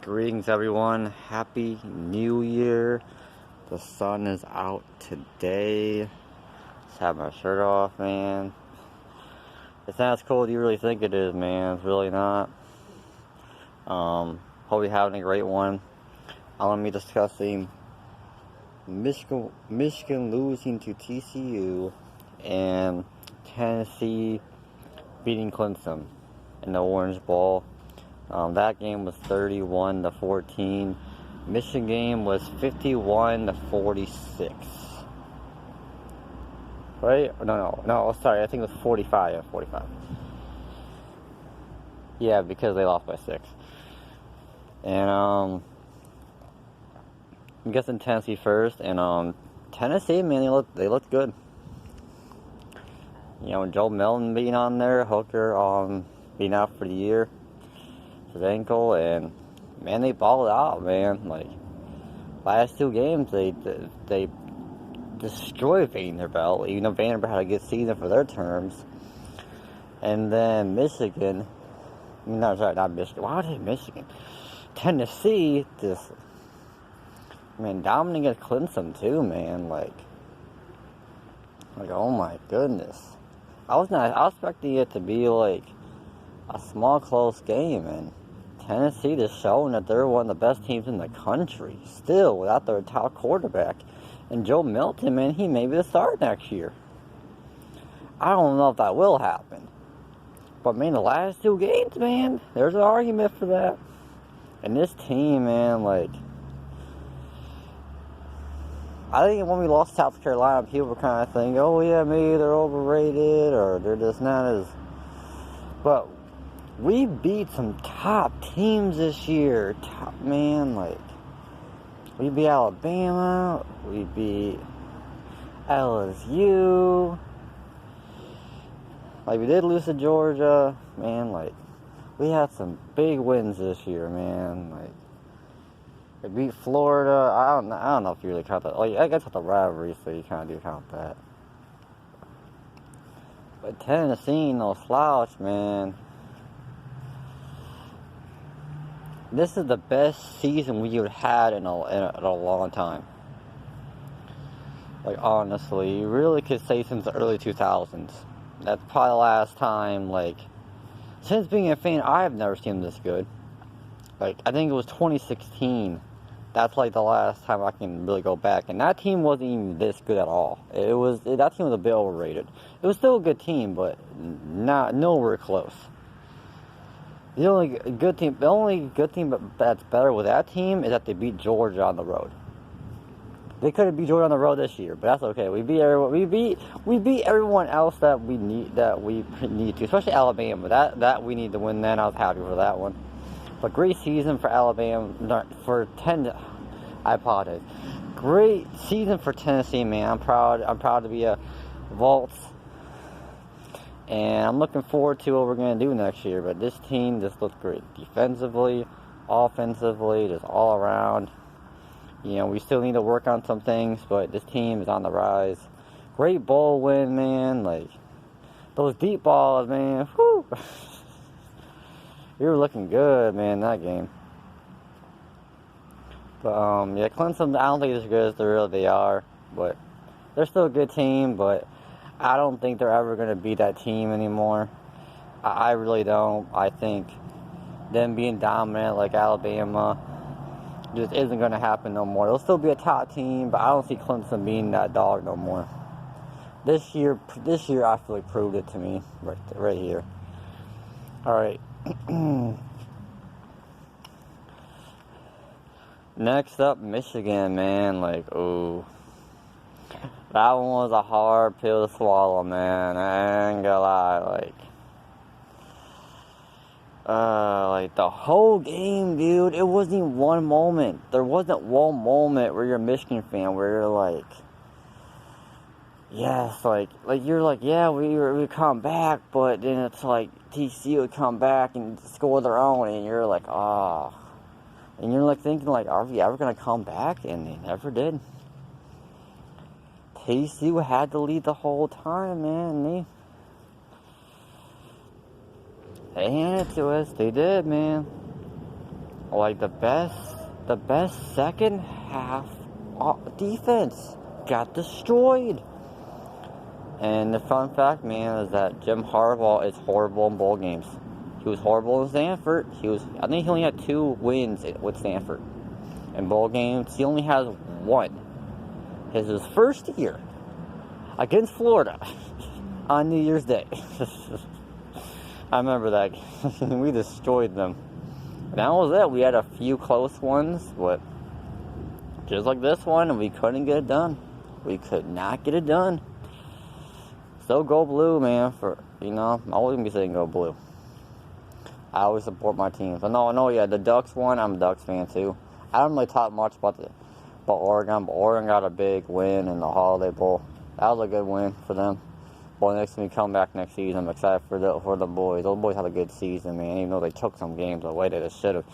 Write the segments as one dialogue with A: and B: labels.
A: Greetings, everyone. Happy New Year. The sun is out today. Just have my shirt off, man. It's not as cold as you really think it is, man. It's really not. Hope you're having a great one. I'm going to be discussing Michigan losing to TCU and Tennessee beating Clemson in the Orange Bowl. That game was 31-14. Michigan game was 51-46. Right? No. Sorry, I think it was 45. Yeah, 45. Yeah, because they lost by 6. And I'm guessing Tennessee first. And Tennessee, man, they looked good. You know, Joe Milton being on there, Hooker being out for the year. His ankle, and man, they balled out, man. Like last 2 games, they destroyed Vanderbilt. Even though Vanderbilt had a good season for their terms, and then Michigan. Not Michigan. Why did Michigan? Tennessee just dominating against Clemson too, man. Like oh my goodness. I was expecting it to be like a small, close game, and Tennessee is showing that they're one of the best teams in the country, still, without their top quarterback. And Joe Milton, man, he may be the starter next year. I don't know if that will happen. But, man, the last 2 games, man, there's an argument for that. And this team, man, like, I think when we lost South Carolina, people were kind of thinking, oh, yeah, maybe they're overrated, or they're just not as... But we beat some top teams this year. We beat Alabama. We beat LSU. We did lose to Georgia. Man, we had some big wins this year, man. We beat Florida. I don't know if you really count that. I guess with the rivalry, so you kind of do count that. But Tennessee, no slouch, man. This is the best season we've had in a long time. Honestly, you really could say since the early 2000s. That's probably the last time, since being a fan, I've never seen them this good. I think it was 2016. That's, the last time I can really go back. And that team wasn't even this good at all. That team was a bit overrated. It was still a good team, but nowhere close. The only good thing that's better with that team is that they beat Georgia on the road. They could have beat Georgia on the road this year, but that's okay. We beat everyone. We beat everyone else that we need to, especially Alabama. That we need to win. Then I was happy for that one. But great season for Alabama. I apologize. Great season for Tennessee, man. I'm proud to be a Vols. And I'm looking forward to what we're going to do next year. But this team just looked great. Defensively, offensively, just all around. You know, we still need to work on some things, but this team is on the rise. Great bowl win, man. Those deep balls, man. Whew. You were looking good, man, that game. But, Clemson, I don't think it's as good as they are. But they're still a good team, but I don't think they're ever going to beat that team anymore. I really don't. I think them being dominant like Alabama just isn't going to happen no more. They'll still be a top team, but I don't see Clemson being that dog no more. This year I feel like proved it to me right here. All right. Next up, Michigan, man. Ooh. That one was a hard pill to swallow, man. I ain't gonna lie, the whole game, dude, it wasn't even one moment. There wasn't one moment where you're a Michigan fan where you're yes, you're yeah, we come back, but then it's TCU would come back and score their own, and you're ah. And you're thinking are we ever gonna come back? And they never did. TCU had to lead the whole time, man. They handed it to us. They did, man. Like, the best second half defense got destroyed. And the fun fact, man, is that Jim Harbaugh is horrible in bowl games. He was horrible in Stanford. I think he only had 2 wins with Stanford. In bowl games, he only has 1. His first year against Florida on New Year's Day. I remember that. We destroyed them. And that was it. We had a few close ones, but just like this one, we couldn't get it done. We could not get it done. So go blue, man. I'm always gonna be saying go blue. I always support my teams. Yeah, the Ducks won. I'm a Ducks fan too. I don't really talk much about Oregon, but Oregon got a big win in the Holiday Bowl. That was a good win for them. Well, next time we come back next season, I'm excited for the boys. Those boys had a good season, man. Even though they took some games away that they should have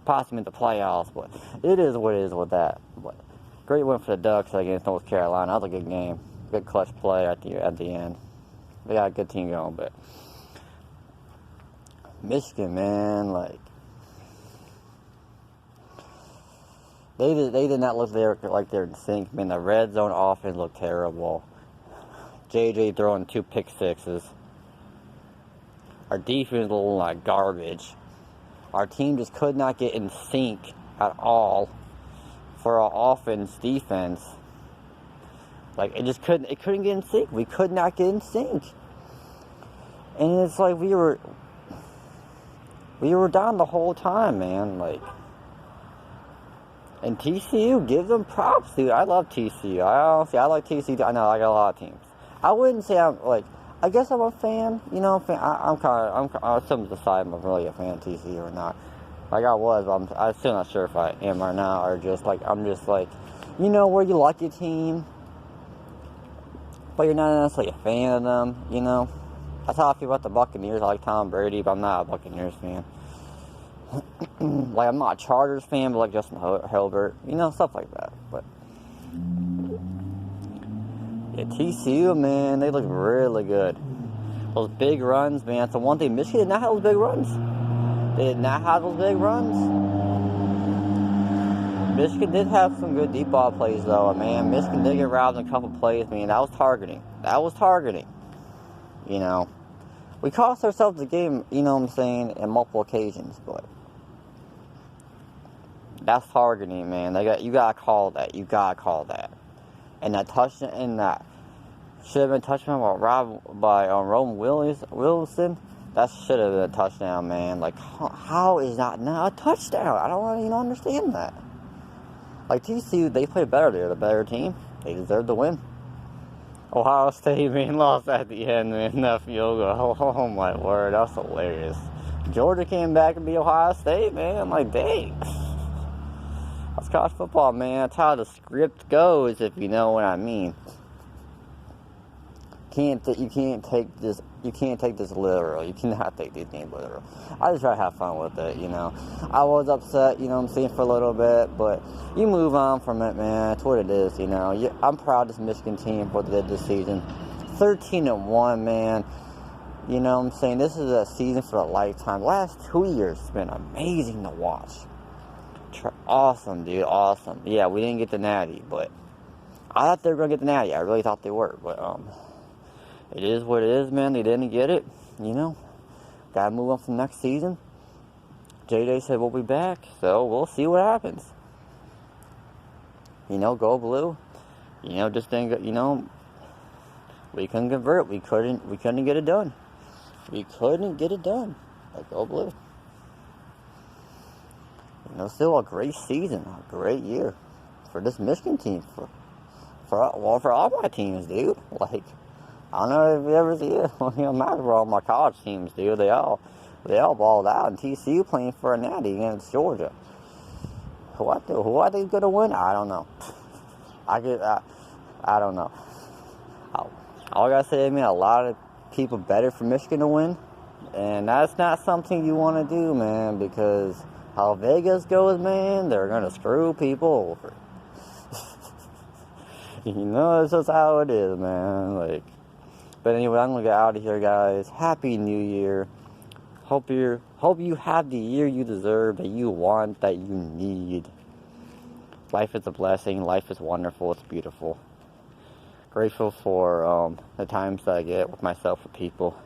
A: possibly made the playoffs, but it is what it is with that. But great win for the Ducks against North Carolina. That was a good game. Good clutch play at the end. They got a good team going, but Michigan, man, like they did not look like they're in sync. Man, the red zone offense looked terrible. JJ throwing 2 pick sixes. Our defense looked like garbage. Our team just could not get in sync at all for our offense, defense. Like, it couldn't get in sync. We could not get in sync. And it's like we were down the whole time, man. Like, and TCU, give them props, dude. I love TCU. I like TCU. I know I got a lot of teams. I wouldn't say I guess I'm a fan. I'm still deciding if I'm really a fan of TCU or not. Like I was, but I'm still not sure if I am or not, or I'm just like, where you like your team, but you're not necessarily a fan of them, That's how I feel about the Buccaneers. I like Tom Brady, but I'm not a Buccaneers fan. Like, I'm not a Chargers fan, but like Justin Herbert, stuff like that. But yeah, TCU, man, they look really good. Those big runs, man, that's the one thing. Michigan did not have those big runs. They did not have those big runs. Michigan did have some good deep ball plays, though, man. Michigan did get robbed in a couple plays, man. That was targeting. We cost ourselves the game, in multiple occasions, but that's targeting, man. You gotta call that. And that touchdown, and that should have been a touchdown by Roman Wilson. That should have been a touchdown, man. Like, how is that not a touchdown? I don't even understand that. Like, TCU, they played better. They're the better team. They deserve to win. Ohio State, man, lost at the end, man. That field goal. Oh, my word. That was hilarious. Georgia came back and beat Ohio State, man. I'm like, dang. That's college football, man. That's how the script goes, if you know what I mean. You can't take this literal. You cannot take these games literal. I just try to have fun with it, I was upset, for a little bit, but you move on from it, man. That's what it is, I'm proud of this Michigan team for what they did this season. 13-1, man. This is a season for a lifetime. The last 2 years has been amazing to watch. Awesome, dude. Awesome. Yeah, we didn't get the natty, but I thought they were going to get the natty. I really thought they were, but it is what it is, man. They didn't get it, Gotta move on from next season. JJ said we'll be back, so we'll see what happens. Go blue. Just think, we couldn't convert. We couldn't get it done. But go blue. Still a great season, a great year for this Michigan team. For all my teams, dude. Like, I don't know if you ever see it. Matter for all my college teams, dude. They all balled out. And TCU playing for a natty against Georgia. Who are they gonna win? I don't know. I don't know. All I gotta say, man, a lot of people better for Michigan to win, and that's not something you want to do, man, because how Vegas goes, man, they're gonna screw people over. That's just how it is, man. Like, but anyway, I'm gonna get out of here, guys. Happy New Year. Hope you have the year you deserve, that you want, that you need. Life is a blessing. Life is wonderful. It's beautiful. Grateful for the times that I get with myself, with people,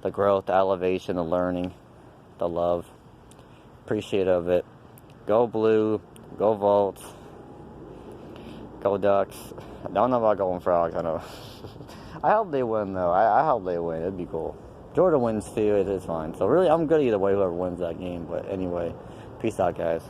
A: the growth, the elevation, the learning, the love. Appreciative of it. Go Blue. Go Vols. Go Ducks. I don't know about going Frogs. I know. I hope they win, though. I hope they win. It'd be cool. Georgia wins, too. It is fine. So, really, I'm good either way, whoever wins that game. But anyway, peace out, guys.